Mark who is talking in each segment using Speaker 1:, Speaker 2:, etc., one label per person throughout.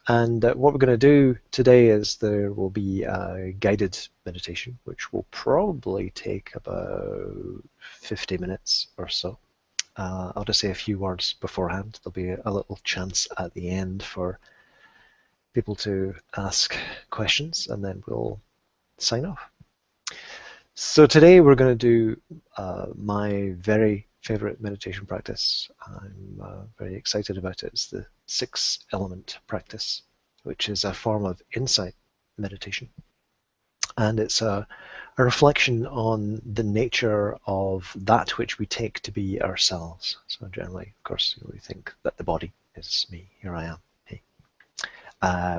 Speaker 1: And what we're going to do today is there will be a guided meditation, which will probably take about 50 minutes or so. I'll just say a few words beforehand. There'll be a little chance at the end for people to ask questions, and then we'll sign off. So today we're going to do my very favorite meditation practice. I'm very excited about it. It's the 6-element practice, which is a form of insight meditation. And it's a reflection on the nature of that which we take to be ourselves. So generally, of course, we think that the body is me. Here I am. Hey.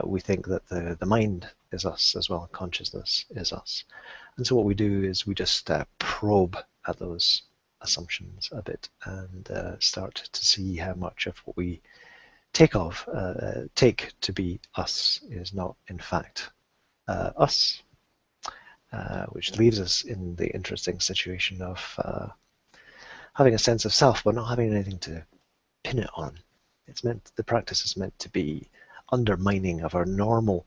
Speaker 1: We think that the mind is us as well. Consciousness is us. And so what we do is we just probe at those assumptions a bit and start to see how much of what we take to be us is not in fact us, which leaves us in the interesting situation of having a sense of self but not having anything to pin it on. The practice is meant to be undermining of our normal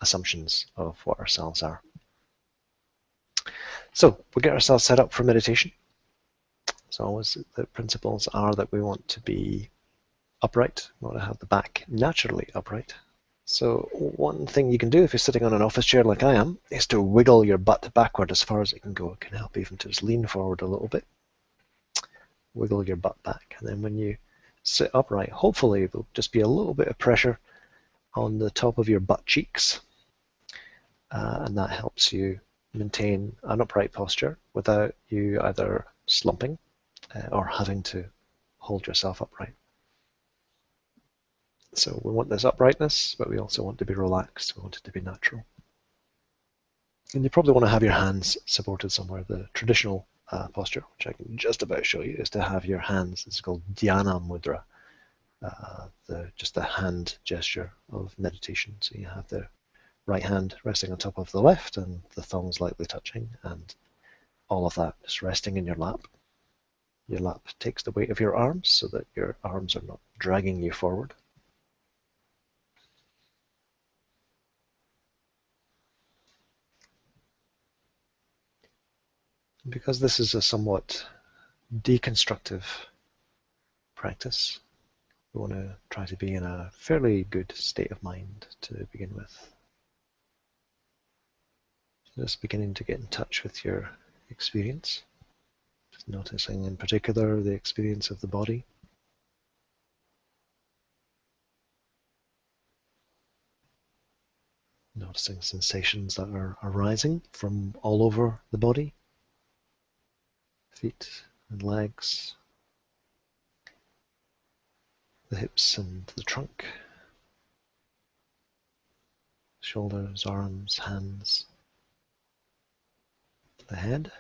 Speaker 1: assumptions of what ourselves are. So we'll get ourselves set up for meditation. As always, the principles are that we want to be upright. We want to have the back naturally upright. So one thing you can do if you're sitting on an office chair like I am is to wiggle your butt backward as far as it can go. It can help even to just lean forward a little bit. Wiggle your butt back. And then when you sit upright, hopefully there'll just be a little bit of pressure on the top of your butt cheeks. And that helps you maintain an upright posture without you either slumping or having to hold yourself upright. So we want this uprightness, but we also want to be relaxed. We want it to be natural. And you probably want to have your hands supported somewhere. The traditional posture, which I can just about show you, is to have your hands. It's called dhyana mudra, just the hand gesture of meditation. So you have the right hand resting on top of the left and the thumbs lightly touching, and all of that just resting in your lap. Your lap takes the weight of your arms so that your arms are not dragging you forward. Because this is a somewhat deconstructive practice, we want to try to be in a fairly good state of mind to begin with. Just beginning to get in touch with your experience. Just noticing in particular the experience of the body. Noticing sensations that are arising from all over the body. Feet and legs. The hips and the trunk. Shoulders, arms, hands. The head.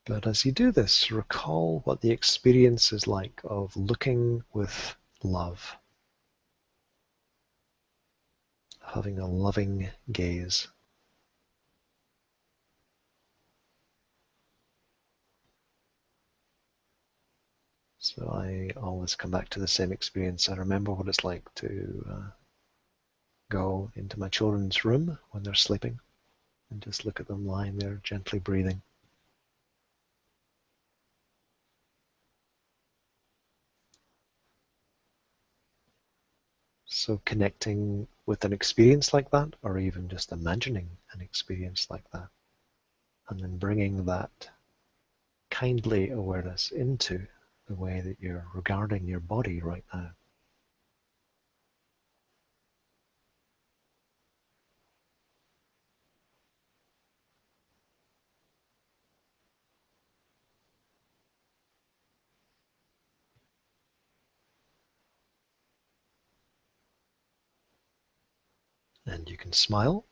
Speaker 1: But as you do this, recall what the experience is like of looking with love, having a loving gaze. So I always come back to the same experience. I remember what it's like to go into my children's room when they're sleeping and just look at them lying there gently breathing. So connecting with an experience like that, or even just imagining an experience like that, and then bringing that kindly awareness into the way that you're regarding your body right now. And you can smile.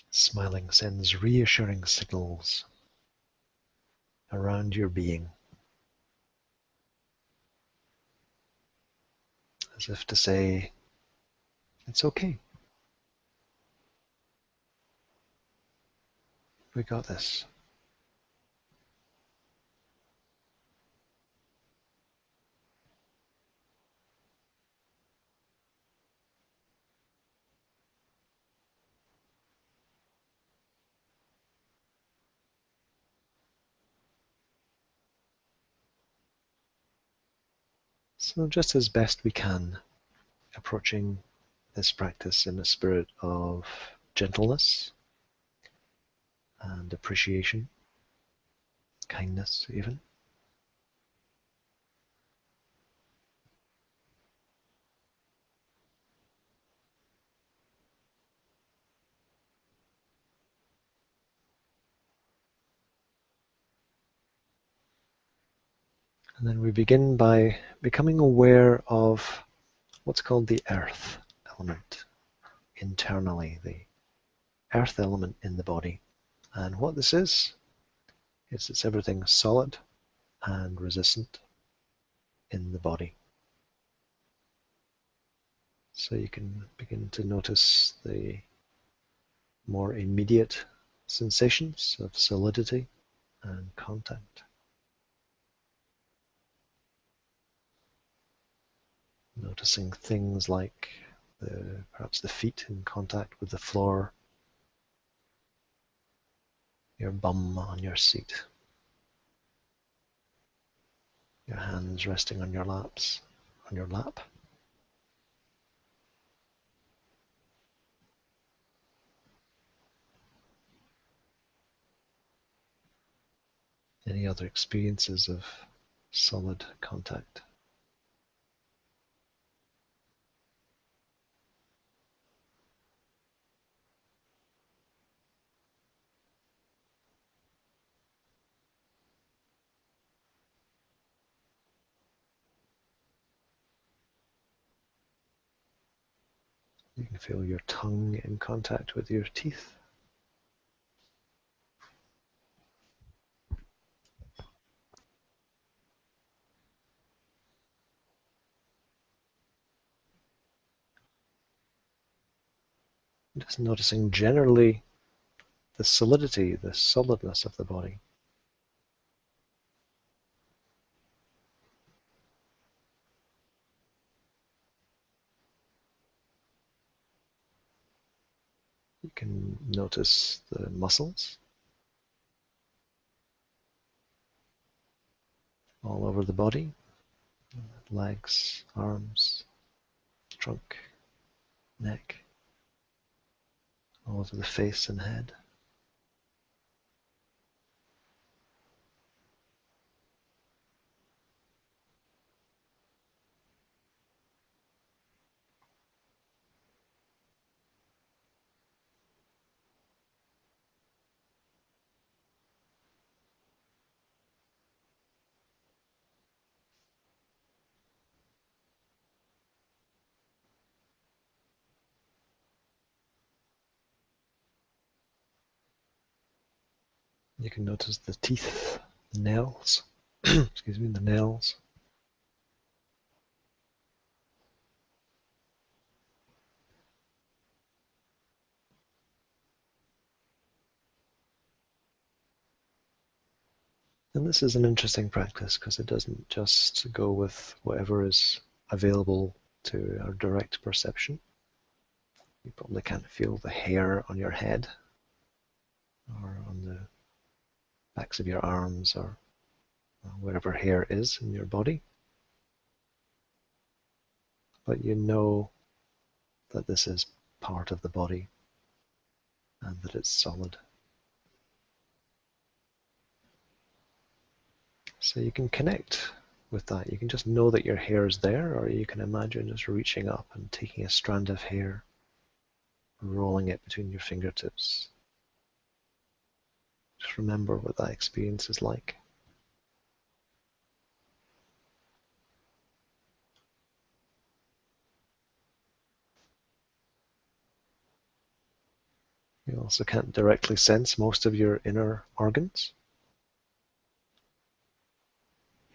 Speaker 1: Smiling sends reassuring signals around your being. as if to say, it's okay, we got this. So just as best we can, approaching this practice in a spirit of gentleness and appreciation, kindness even. And then we begin by becoming aware of what's called the earth element internally, the earth element in the body. And what this is it's everything solid and resistant in the body. So you can begin to notice the more immediate sensations of solidity and contact. Noticing things like perhaps the feet in contact with the floor, your bum on your seat, your hands resting on your laps, on your lap. Any other experiences of solid contact? You can feel your tongue in contact with your teeth. Just noticing generally the solidity, the solidness of the body. You can notice the muscles all over the body, legs, arms, trunk, neck, all over the face and head. You can notice the teeth, the nails, excuse me, the nails. And this is an interesting practice because it doesn't just go with whatever is available to our direct perception. You probably can't feel the hair on your head or on the backs of your arms or wherever hair is in your body. But you know that this is part of the body and that it's solid. So you can connect with that. You can just know that your hair is there, or you can imagine just reaching up and taking a strand of hair, rolling it between your fingertips. Just remember what that experience is like. You also can't directly sense most of your inner organs.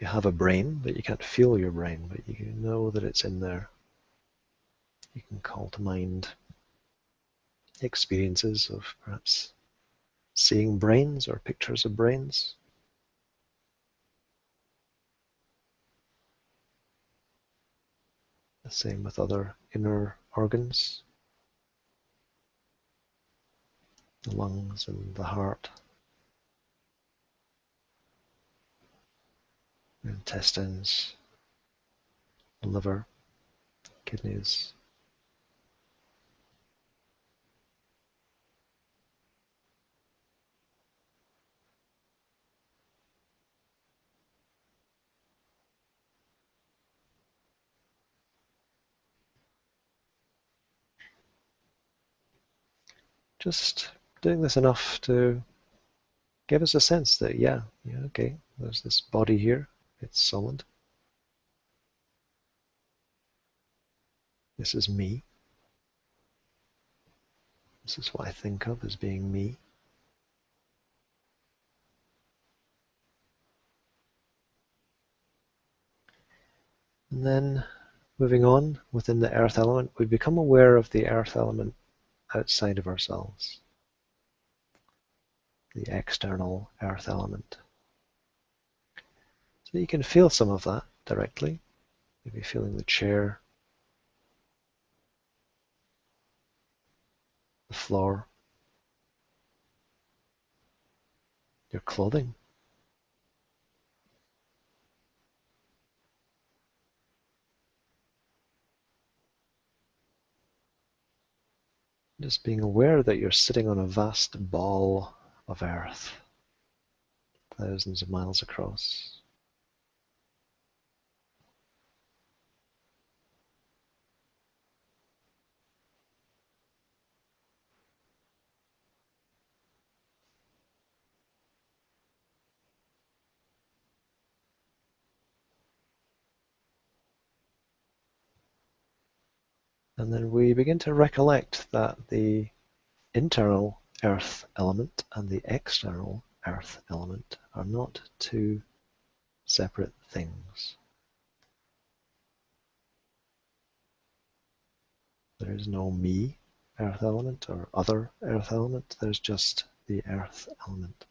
Speaker 1: You have a brain, but you can't feel your brain, but you know that it's in there. You can call to mind experiences of perhaps seeing brains or pictures of brains. The same with other inner organs, the lungs and the heart, the intestines, the liver, kidneys. Just doing this enough to give us a sense that, yeah, okay, there's this body here, it's solid. This is me. This is what I think of as being me. And then moving on within the earth element, we become aware of the earth element outside of ourselves, the external earth element. So you can feel some of that directly, maybe feeling the chair, the floor, your clothing. Just being aware that you're sitting on a vast ball of earth, thousands of miles across. And then we begin to recollect that the internal earth element and the external earth element are not two separate things. There is no me earth element or other earth element, there's just the earth element.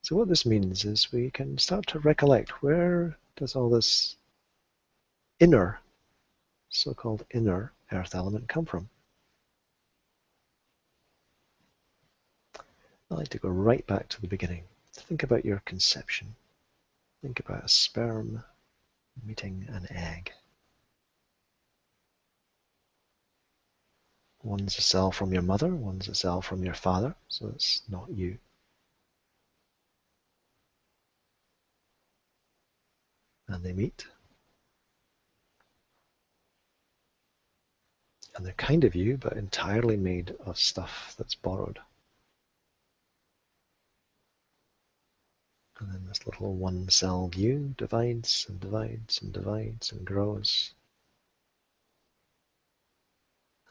Speaker 1: So what this means is we can start to recollect, where does all this inner, so-called inner earth element come from? I like to go right back to the beginning. Think about your conception. Think about a sperm meeting an egg. One's a cell from your mother, one's a cell from your father, so it's not you. And they meet. And they're kind of you, but entirely made of stuff that's borrowed. And then this little one cell you divides and divides and divides and grows.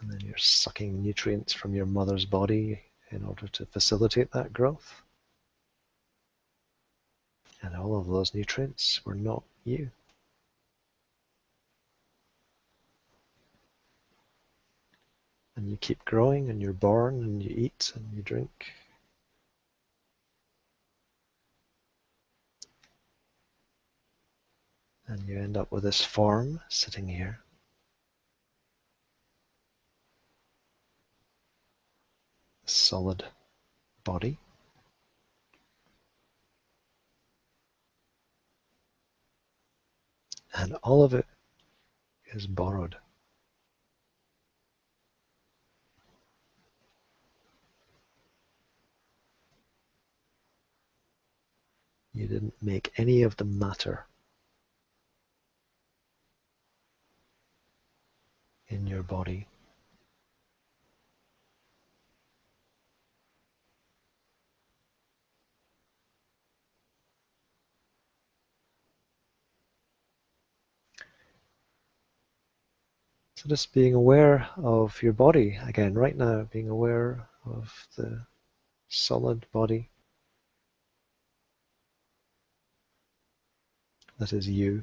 Speaker 1: And then you're sucking nutrients from your mother's body in order to facilitate that growth. And all of those nutrients were not you. And you keep growing, and you're born, and you eat, and you drink. And you end up with this form sitting here. A solid body. And all of it is borrowed. You didn't make any of the matter in your body. So just being aware of your body again right now, being aware of the solid body that is you,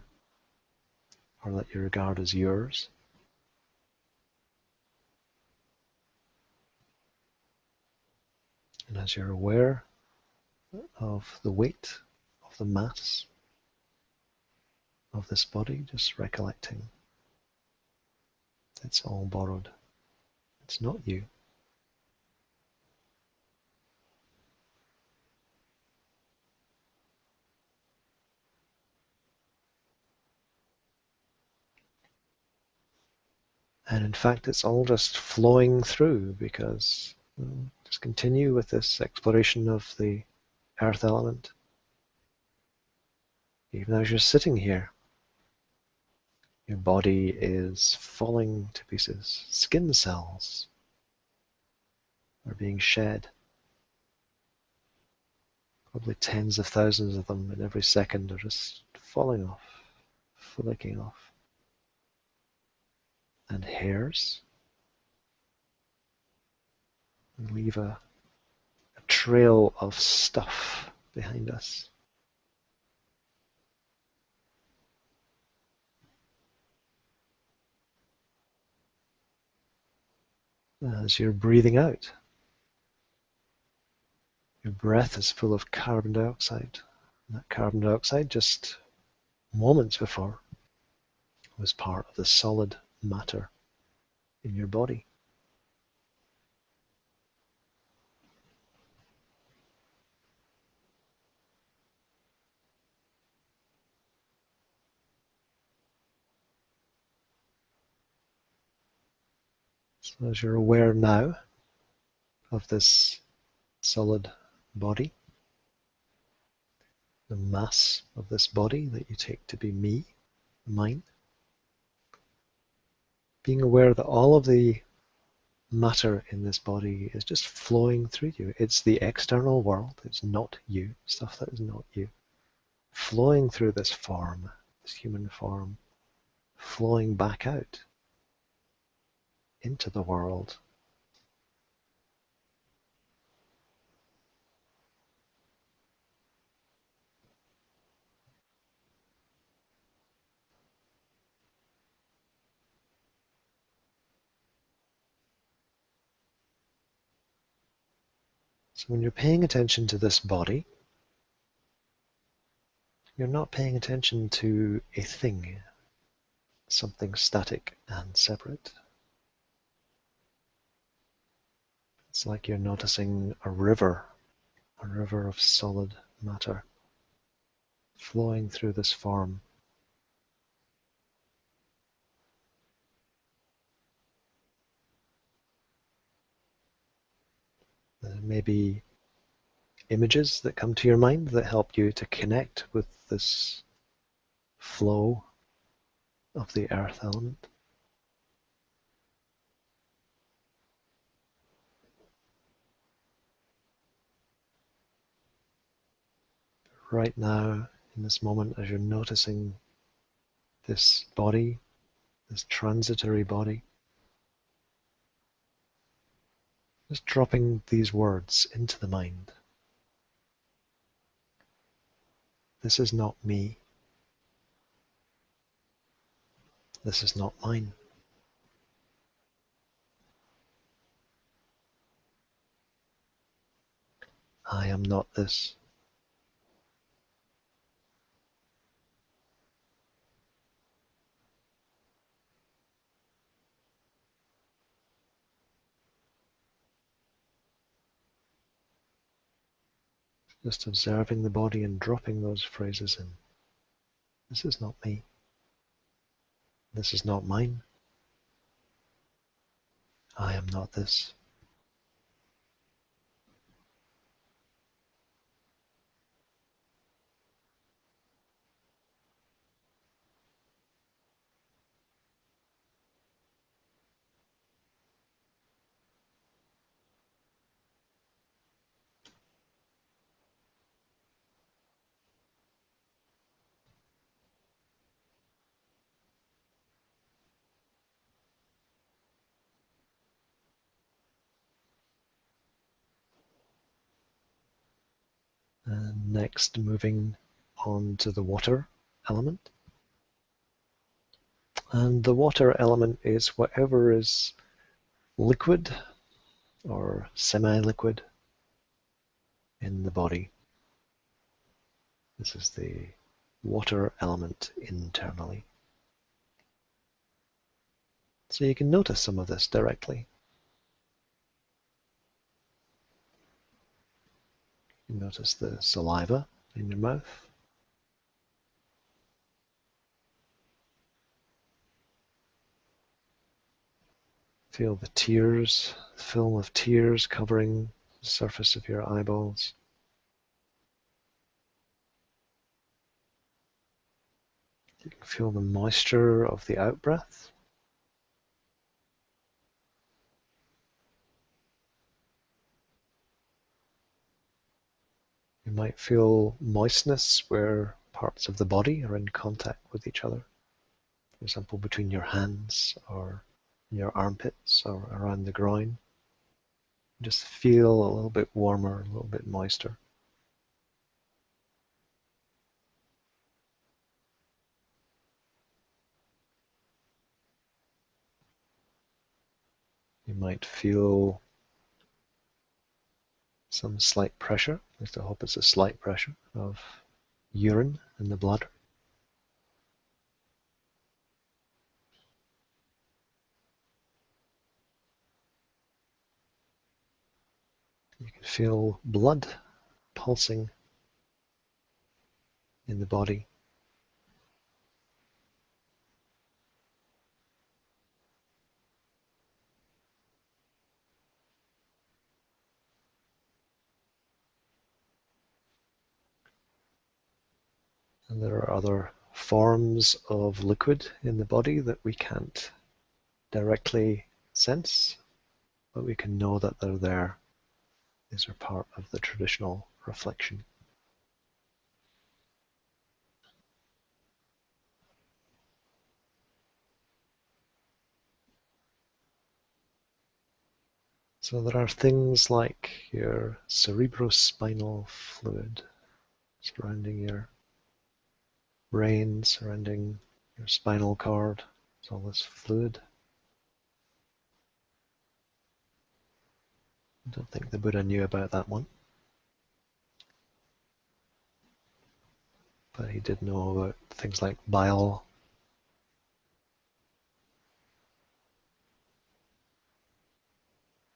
Speaker 1: or that you regard as yours. And as you're aware of the weight of the mass of this body, just recollecting it's all borrowed. It's not you. And in fact, it's all just flowing through because just continue with this exploration of the earth element. Even as you're sitting here, your body is falling to pieces. Skin cells are being shed. Probably tens of thousands of them in every second are just falling off, flicking off. And hairs leave a trail of stuff behind us. As you're breathing out, your breath is full of carbon dioxide. And that carbon dioxide, just moments before, was part of the solid matter in your body. So as you're aware now of this solid body, the mass of this body that you take to be me, mine, being aware that all of the matter in this body is just flowing through you. It's the external world, it's not you, stuff that is not you, flowing through this form, this human form, flowing back out into the world. So when you're paying attention to this body, you're not paying attention to a thing, something static and separate. It's like you're noticing a river of solid matter flowing through this form. There may be images that come to your mind that help you to connect with this flow of the earth element. Right now, in this moment, as you're noticing this body, this transitory body, just dropping these words into the mind. This is not me. This is not mine. I am not this. Just observing the body and dropping those phrases in. This is not me. This is not mine. I am not this. And next, moving on to the water element. And the water element is whatever is liquid or semi-liquid in the body. This is the water element internally. So you can notice some of this directly. You notice the saliva in your mouth. Feel the tears, the film of tears covering the surface of your eyeballs. You can feel the moisture of the out-breath. You might feel moistness where parts of the body are in contact with each other. For example, between your hands or your armpits or around the groin. Just feel a little bit warmer, a little bit moister. You might feel some slight pressure, at least I hope it's a slight pressure, of urine in the bladder. You can feel blood pulsing in the body. And there are other forms of liquid in the body that we can't directly sense, but we can know that they're there. These are part of the traditional reflection. So there are things like your cerebrospinal fluid surrounding your brain, surrounding your spinal cord. It's all this fluid. I don't think the Buddha knew about that one, but he did know about things like bile.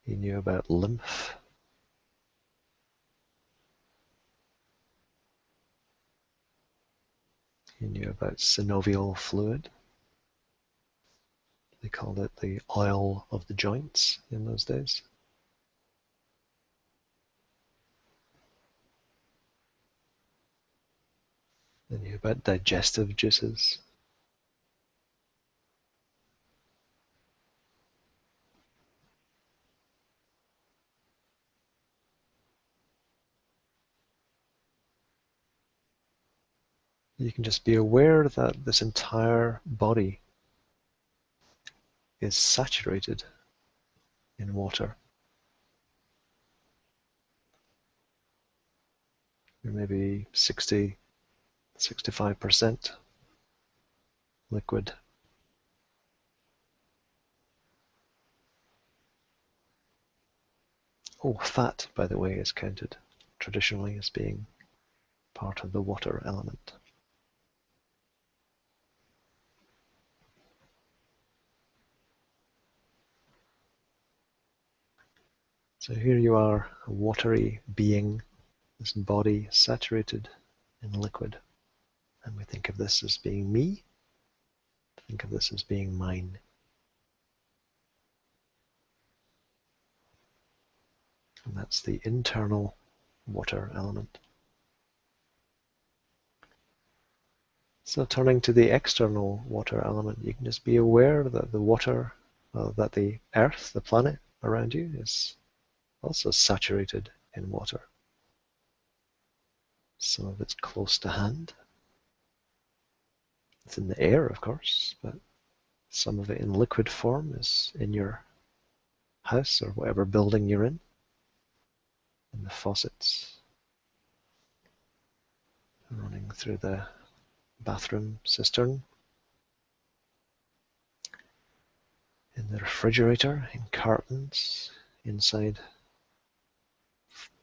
Speaker 1: He knew about lymph. He knew about synovial fluid. They called it the oil of the joints in those days. They knew about digestive juices. You can just be aware that this entire body is saturated in water. You're maybe 60, 65% liquid. Oh, fat, by the way, is counted traditionally as being part of the water element. So here you are, a watery being, this body saturated in liquid. And we think of this as being me, think of this as being mine. And that's the internal water element. So turning to the external water element, you can just be aware that the water, that the earth, the planet around you is also saturated in water. Some of it's close to hand. It's in the air, of course, but some of it in liquid form is in your house or whatever building you're in the faucets running through the bathroom cistern, in the refrigerator, in cartons, inside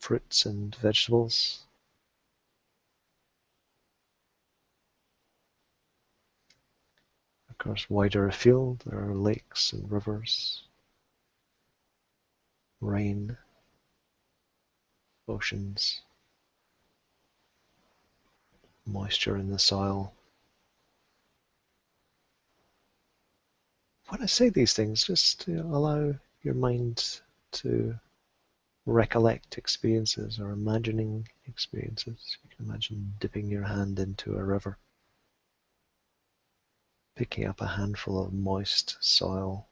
Speaker 1: fruits and vegetables. Of course, wider afield, there are lakes and rivers, rain, oceans, moisture in the soil. When I say these things, just allow your mind to recollect experiences or imagining experiences. You can imagine dipping your hand into a river, picking up a handful of moist soil,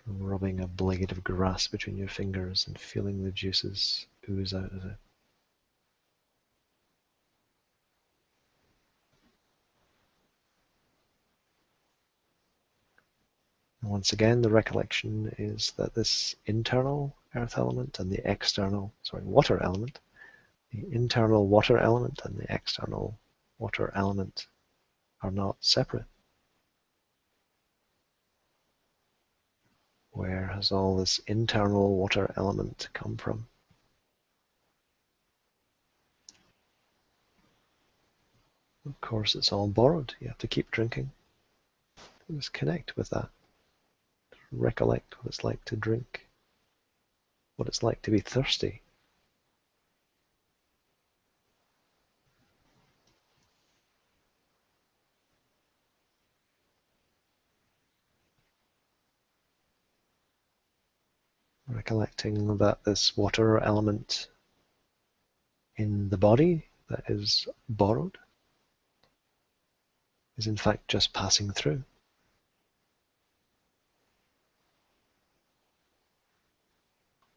Speaker 1: rubbing a blade of grass between your fingers and feeling the juices ooze out of it. And once again, the recollection is that this internal earth element and the external, water element, the internal water element and the external water element are not separate. Where has all this internal water element come from? Of course, it's all borrowed. You have to keep drinking. Just connect with that. Recollect what it's like to drink, what it's like to be thirsty. Recollecting that this water element in the body that is borrowed is in fact just passing through.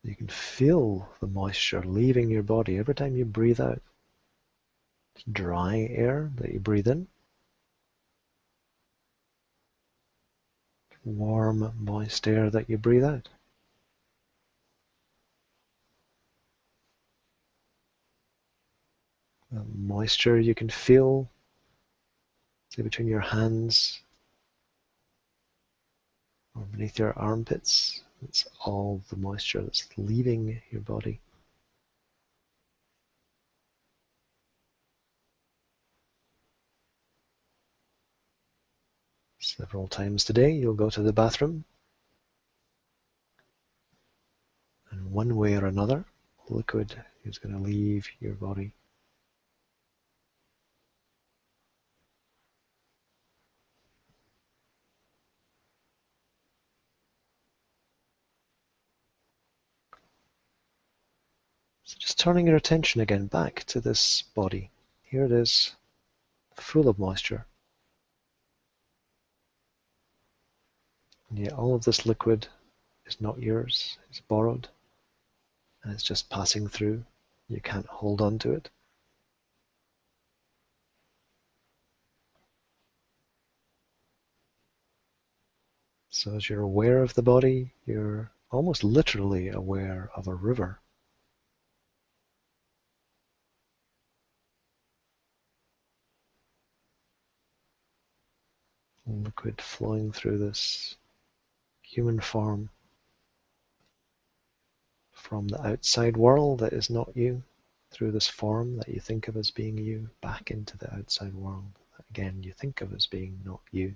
Speaker 1: You can feel the moisture leaving your body every time you breathe out. It's dry air that you breathe in. Warm, moist air that you breathe out. The moisture you can feel, say, between your hands or beneath your armpits. It's all the moisture that's leaving your body. Several times today you'll go to the bathroom, and one way or another, liquid is going to leave your body. So just turning your attention again back to this body. Here it is, full of moisture. And yet all of this liquid is not yours, it's borrowed, and it's just passing through. You can't hold on to it. So as you're aware of the body, you're almost literally aware of a river. Liquid flowing through this human form from the outside world that is not you, through this form that you think of as being you, back into the outside world that again you think of as being not you.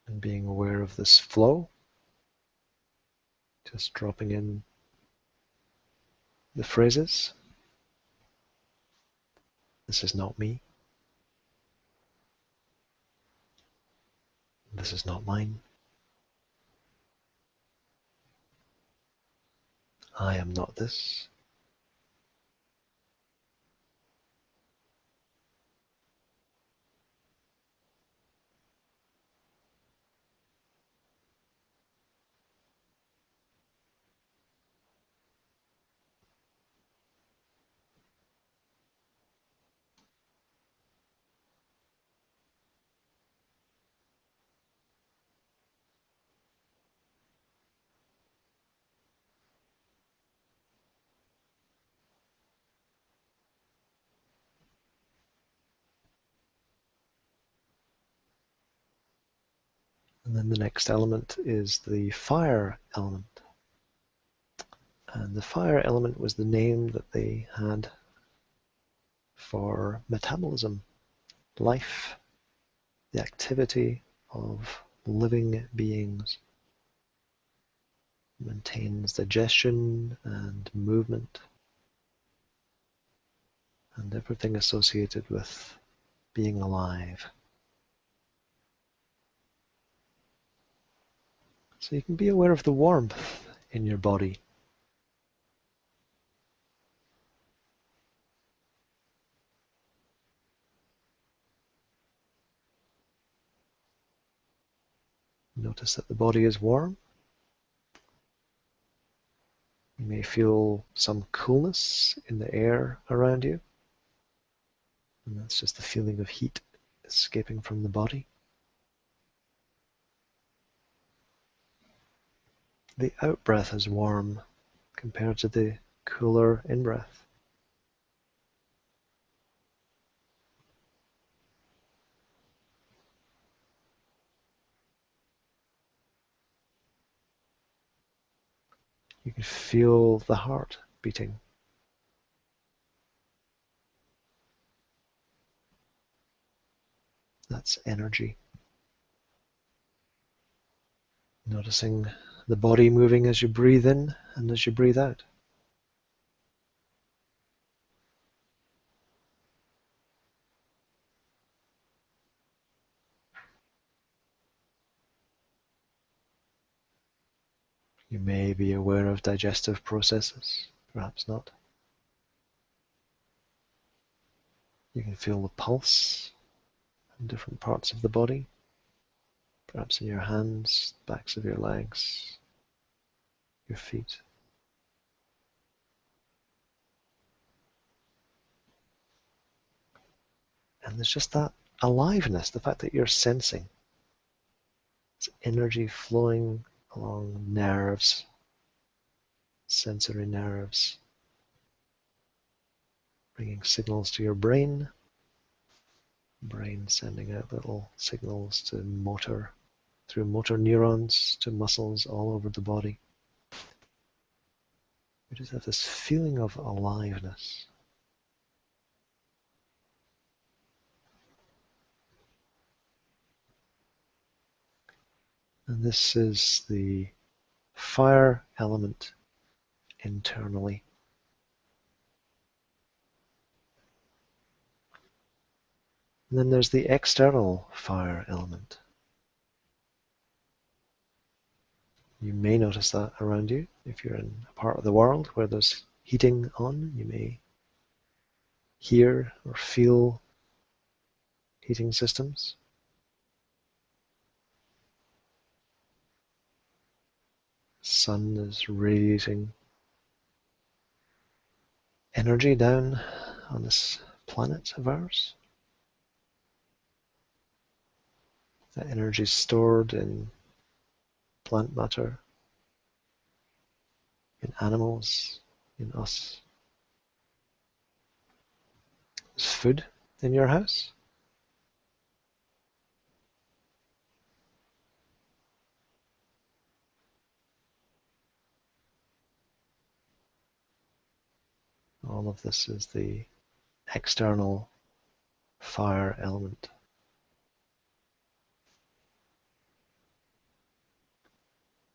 Speaker 1: And being aware of this flow, just dropping in the phrases. This is not me. This is not mine. I am not this. And then the next element is the fire element. And the fire element was the name that they had for metabolism, life, the activity of living beings. It maintains digestion and movement and everything associated with being alive. So you can be aware of the warmth in your body. Notice that the body is warm. You may feel some coolness in the air around you. And that's just the feeling of heat escaping from the body. The out-breath is warm compared to the cooler in-breath. You can feel the heart beating. That's energy. Noticing the body moving as you breathe in and as you breathe out. You may be aware of digestive processes, perhaps not. You can feel the pulse in different parts of the body, perhaps in your hands, backs of your legs, your feet. And there's just that aliveness, the fact that you're sensing. It's energy flowing along nerves, sensory nerves, bringing signals to your brain sending out little signals to through motor neurons to muscles all over the body. We just have this feeling of aliveness. And this is the fire element internally. And then there's the external fire element. You may notice that around you. If you're in a part of the world where there's heating on, you may hear or feel heating systems. Sun is radiating energy down on this planet of ours. That energy is stored in plant matter, in animals, in us. There's food in your house. All of this is the external fire element.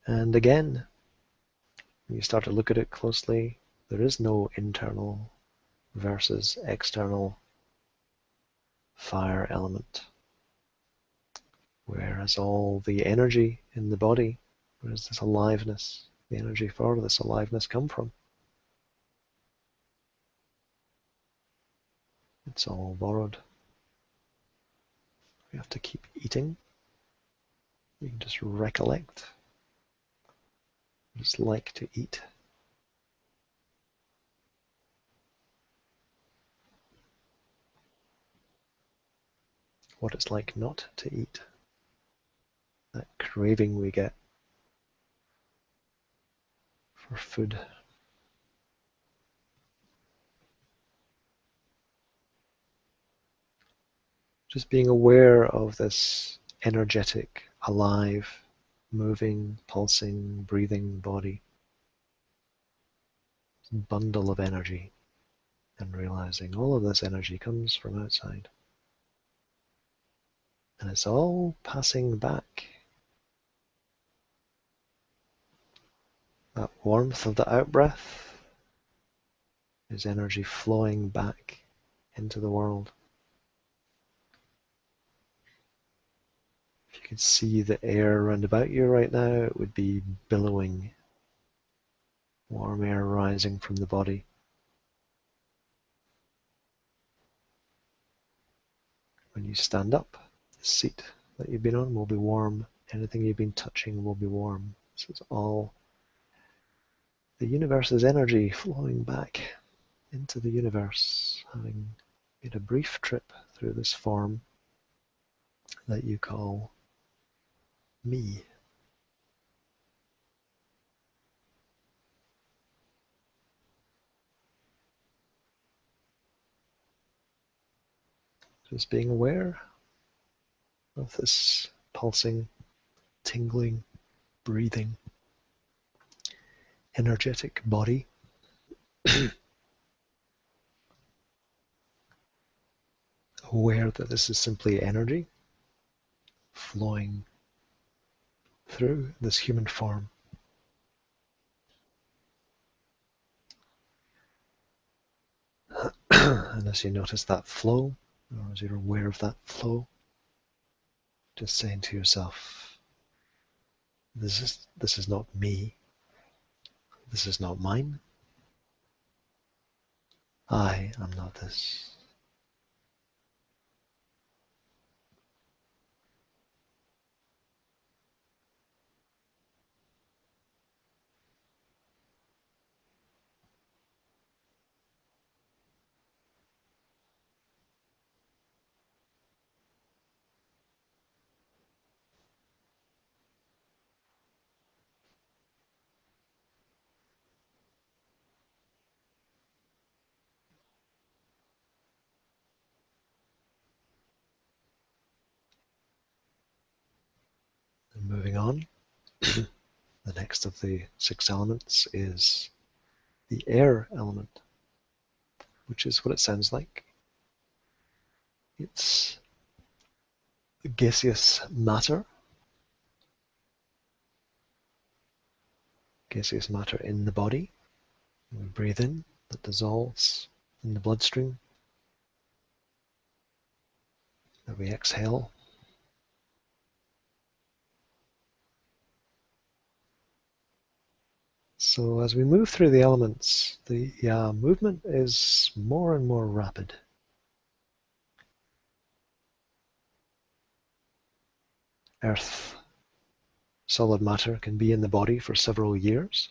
Speaker 1: And again, when you start to look at it closely, there is no internal versus external fire element. Whereas all the energy in the body, where does this aliveness, the energy for this aliveness come from? It's all borrowed. We have to keep eating. You can just recollect what it's like to eat. What it's like not to eat. That craving we get for food. Just being aware of this energetic alive, moving, pulsing, breathing body, bundle of energy, and realizing all of this energy comes from outside. And it's all passing back. That warmth of the out-breath is energy flowing back into the world. If you could see the air around about you right now, it would be billowing, warm air rising from the body. When you stand up, the seat that you've been on will be warm. Anything you've been touching will be warm. So it's all the universe's energy flowing back into the universe, having made a brief trip through this form that you call me. Just being aware of this pulsing, tingling, breathing, energetic body. Aware that this is simply energy flowing through this human form. And as you notice that flow, or as you're aware of that flow, just saying to yourself, this is not me, this is not mine, I am not this. And moving on, the next of the 6 elements is the air element, which is what it sounds like. It's gaseous matter, gaseous matter in the body. We breathe in, that dissolves in the bloodstream, that we exhale. So as we move through the elements, the movement is more and more rapid. Earth, solid matter, can be in the body for several years.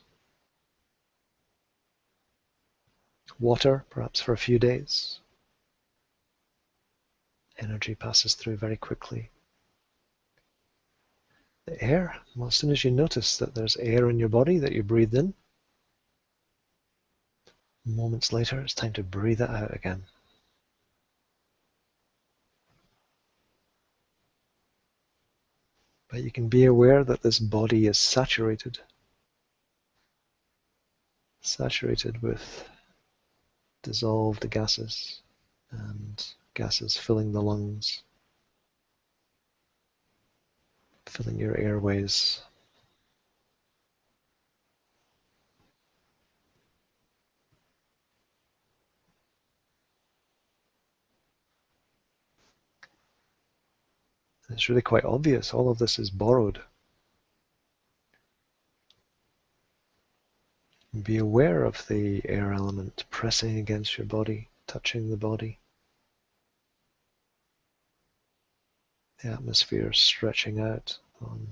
Speaker 1: Water, perhaps for a few days. Energy passes through very quickly. The air, well, as soon as you notice that there's air in your body that you breathed in, moments later it's time to breathe it out again. But you can be aware that this body is saturated with dissolved gases and gases filling the lungs, filling your airways. And it's really quite obvious, all of this is borrowed. Be aware of the air element pressing against your body, touching the body. The atmosphere stretching out on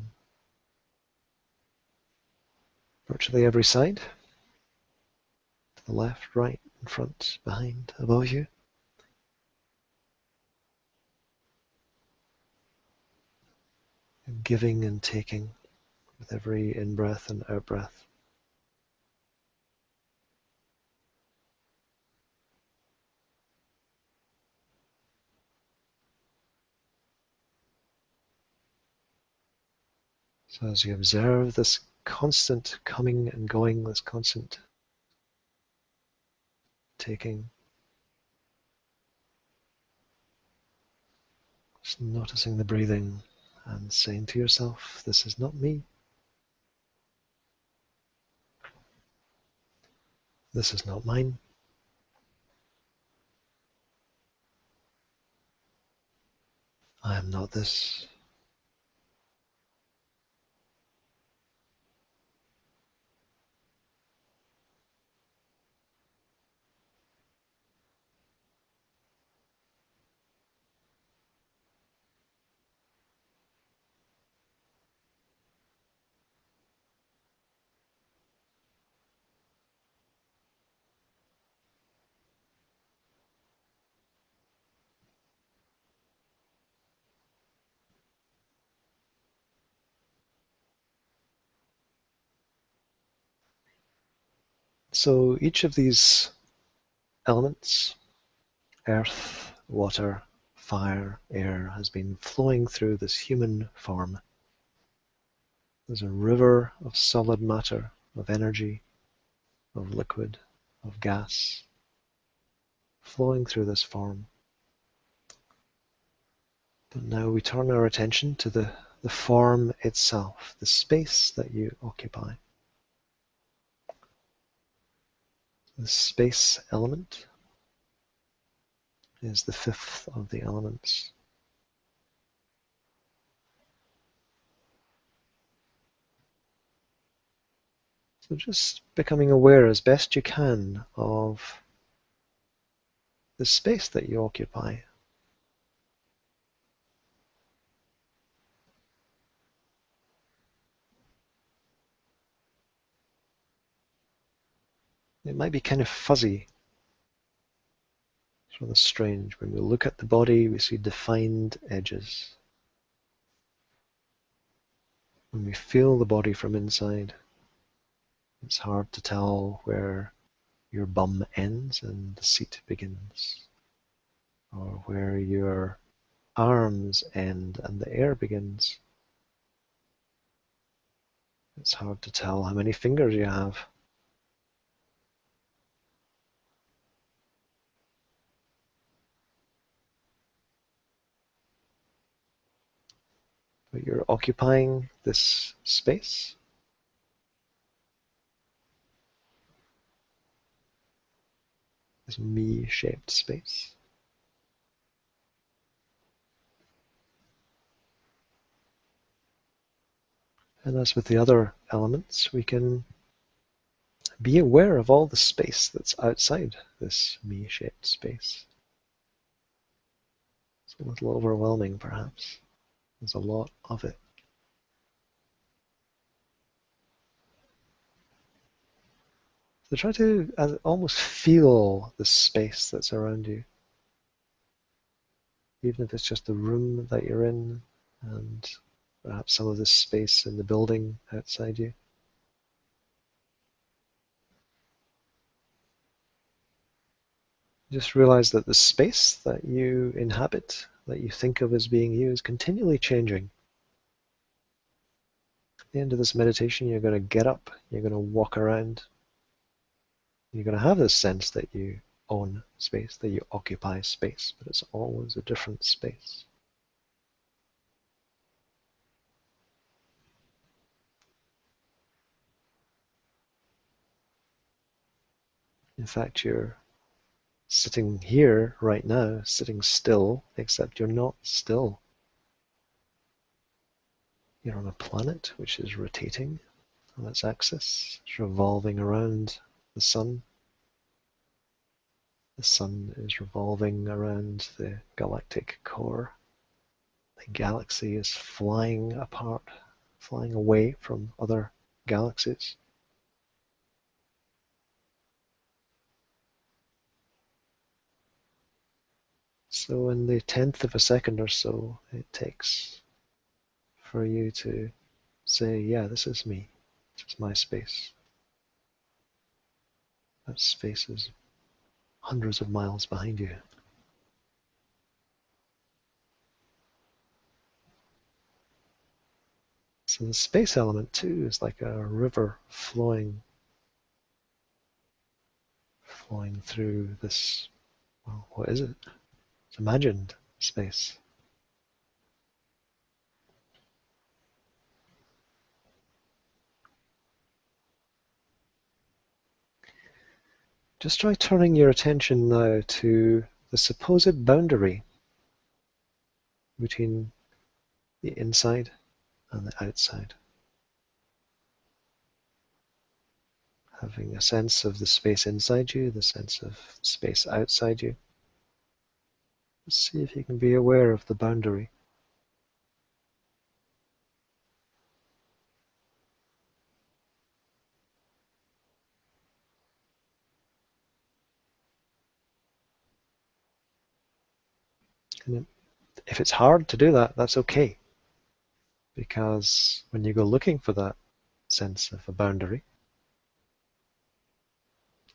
Speaker 1: virtually every side. To the left, right, in front, behind, above you. Giving and taking with every in-breath and out-breath. So as you observe this constant coming and going, this constant taking, just noticing the breathing and saying to yourself, this is not me. This is not mine. I am not this. So each of these elements, earth, water, fire, air, has been flowing through this human form. There's a river of solid matter, of energy, of liquid, of gas, flowing through this form. But now we turn our attention to the form itself, the space that you occupy. The space element is the fifth of the elements. So just becoming aware as best you can of the space that you occupy. It might be kind of fuzzy. It's rather strange. When we look at the body, we see defined edges. When we feel the body from inside, it's hard to tell where your bum ends and the seat begins, or where your arms end and the air begins. It's hard to tell how many fingers you have. But you're occupying this space. This me-shaped space. And as with the other elements, we can be aware of all the space that's outside this me-shaped space. It's a little overwhelming, perhaps. There's a lot of it. So try to almost feel the space that's around you, even if it's just the room that you're in, and perhaps some of the space in the building outside you. Just realize that the space that you inhabit, that you think of as being you, is continually changing. At the end of this meditation, you're going to get up, you're going to walk around, you're going to have this sense that you own space, that you occupy space, but it's always a different space. In fact, you're sitting here right now, sitting still, except you're not still. You're on a planet which is rotating on its axis. It's revolving around the sun. The sun is revolving around the galactic core. The galaxy is flying apart, flying away from other galaxies. So in the 10th of a second or so it takes for you to say, yeah, this is me. This is my space. That space is hundreds of miles behind you. So the space element too is like a river flowing through this, well, what is it? It's imagined space. Just try turning your attention now to the supposed boundary between the inside and the outside. Having a sense of the space inside you, the sense of space outside you. See if you can be aware of the boundary. And if it's hard to do that, that's okay. Because when you go looking for that sense of a boundary,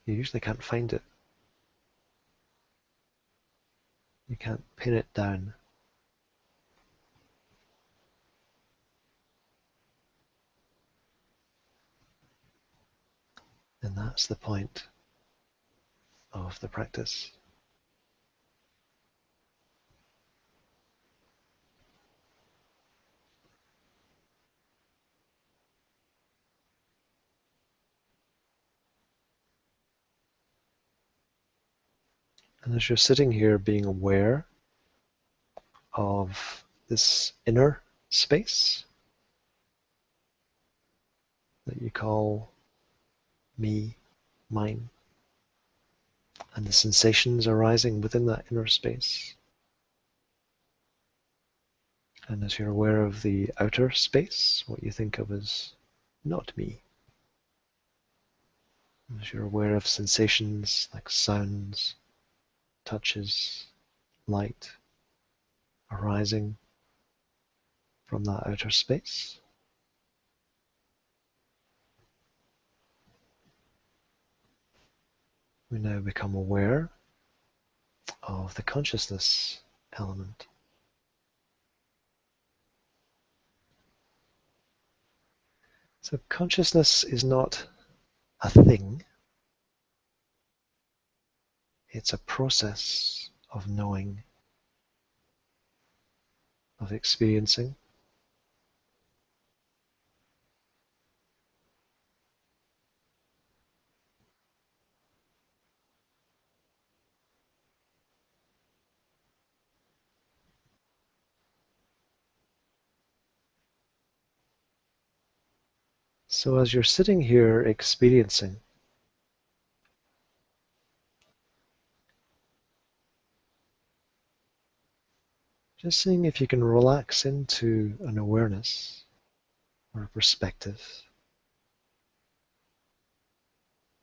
Speaker 1: you usually can't find it. You can't pin it down. And that's the point of the practice. And as you're sitting here being aware of this inner space that you call me, mine, and the sensations arising within that inner space. And as you're aware of the outer space, what you think of as not me. As you're aware of sensations like sounds, touches, light arising from that outer space. We now become aware of the consciousness element. So consciousness is not a thing, it's a process of knowing, of experiencing. So as you're sitting here experiencing, just seeing if you can relax into an awareness or a perspective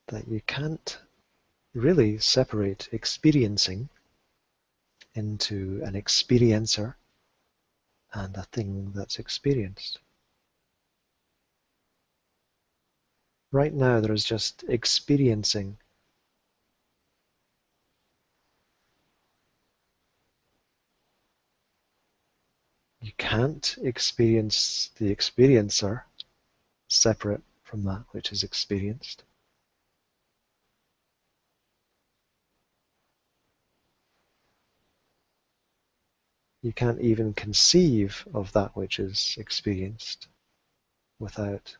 Speaker 1: that you can't really separate experiencing into an experiencer and a thing that's experienced. Right now there is just experiencing. You can't experience the experiencer separate from that which is experienced. You can't even conceive of that which is experienced without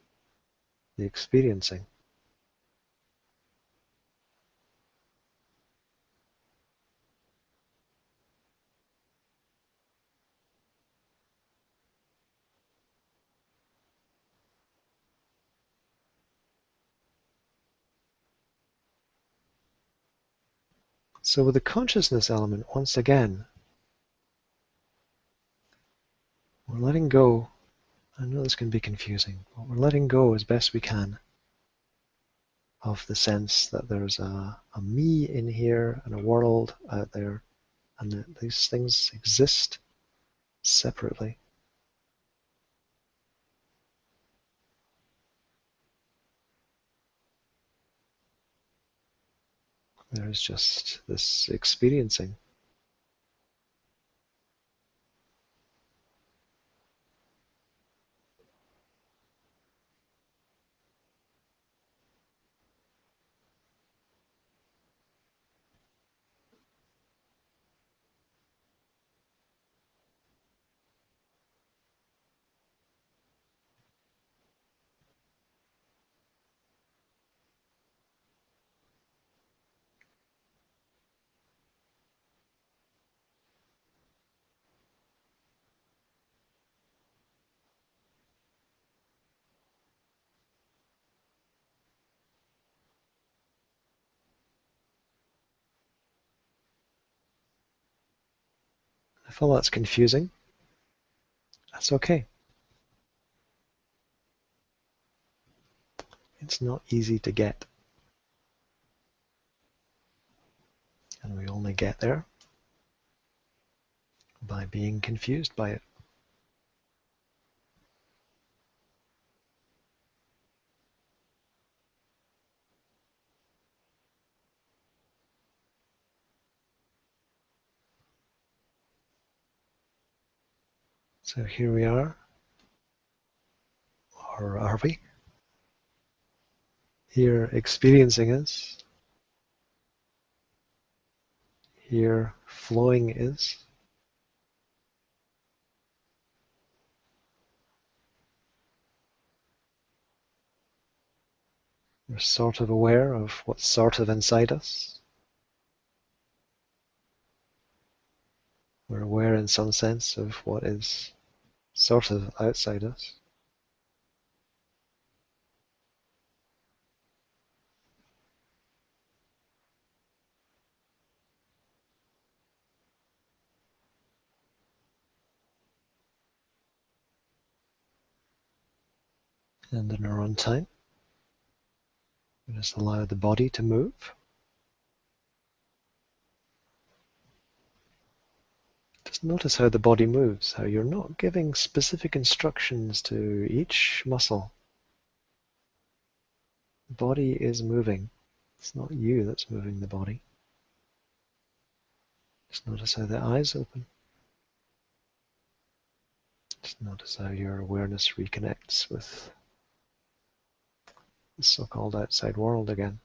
Speaker 1: the experiencing. So with the consciousness element, once again, we're letting go. I know this can be confusing, but we're letting go as best we can of the sense that there's a me in here and a world out there, and that these things exist separately. There is just this experiencing. If all that's confusing, that's okay. It's not easy to get. And we only get there by being confused by it. So here we are, or are we? Here experiencing is, here flowing is. We're sort of aware of what's sort of inside us. We're aware in some sense of what is sort of outside us. And in our own time, we just allow the body to move. Just notice how the body moves, how you're not giving specific instructions to each muscle. The body is moving. It's not you that's moving the body. Just notice how the eyes open. Just notice how your awareness reconnects with the so-called outside world again.